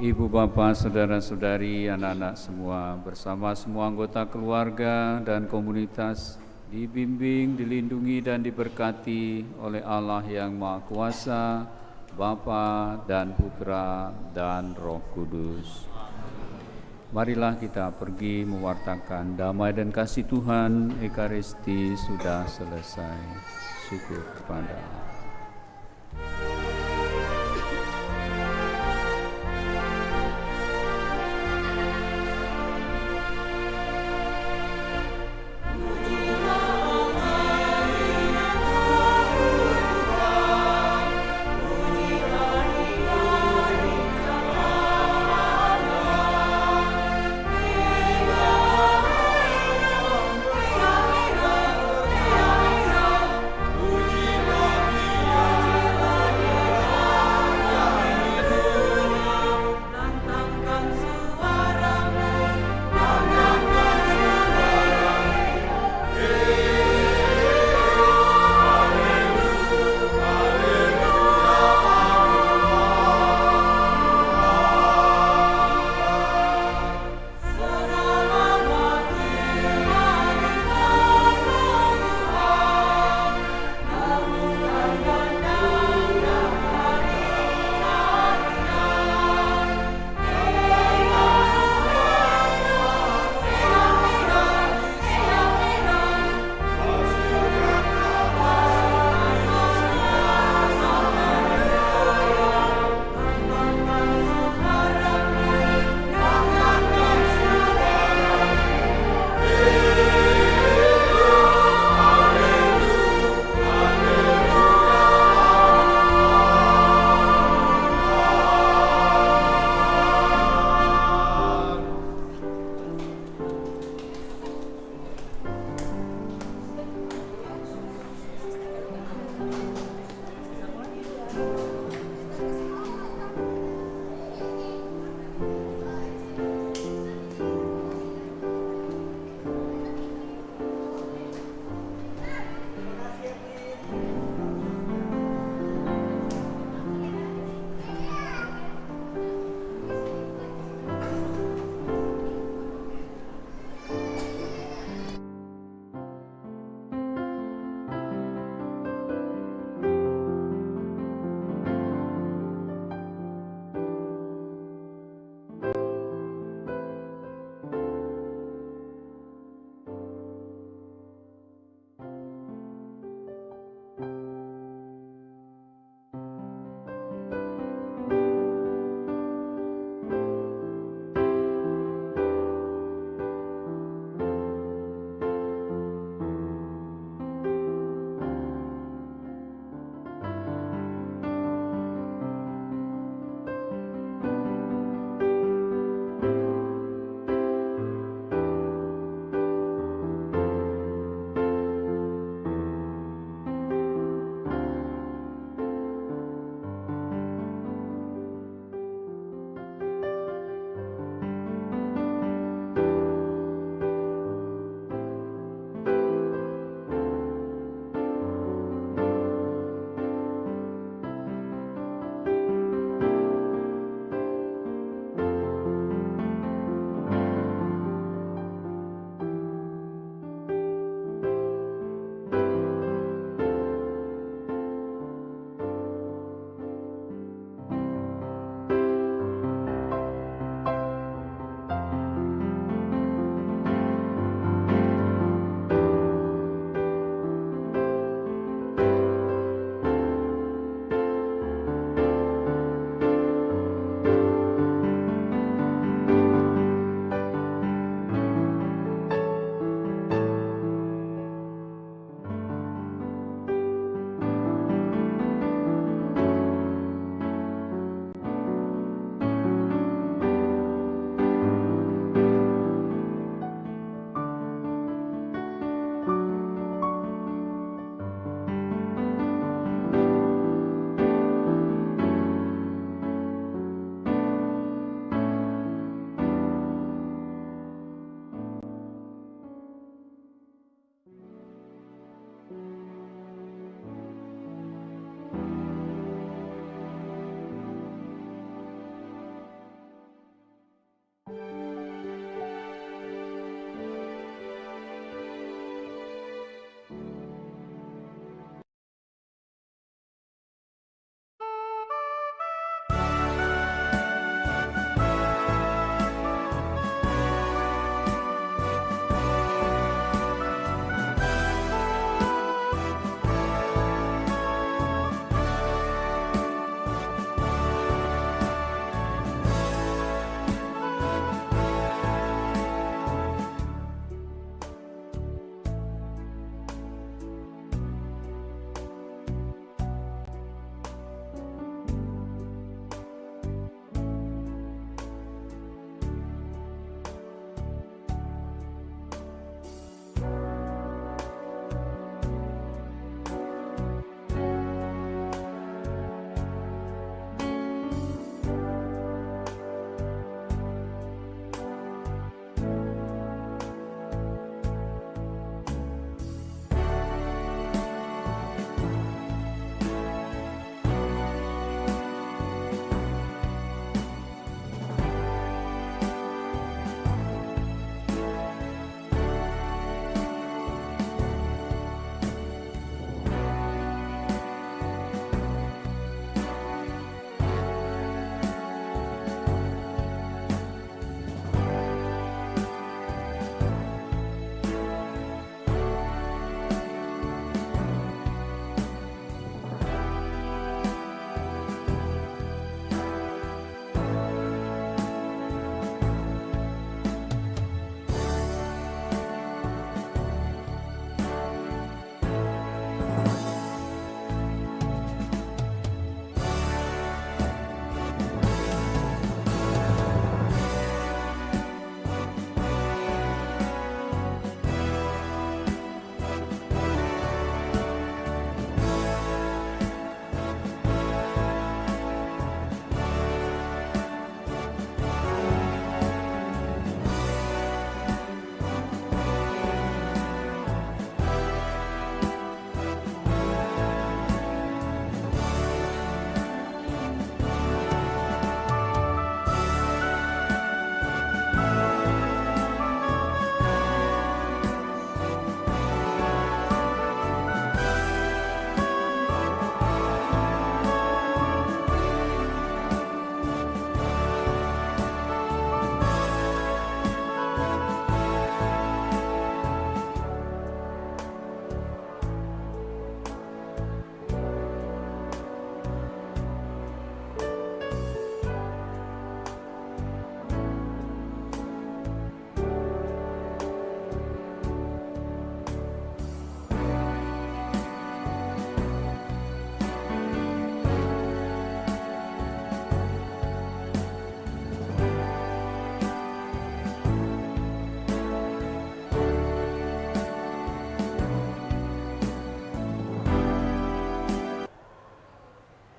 Ibu Bapak, Saudara-saudari, anak-anak semua, bersama semua anggota keluarga dan komunitas, dibimbing, dilindungi, dan diberkati oleh Allah yang Maha Kuasa, Bapa dan Putra dan Roh Kudus. Marilah kita pergi mewartakan damai dan kasih Tuhan. Ekaristi sudah selesai. Syukur kepada Allah.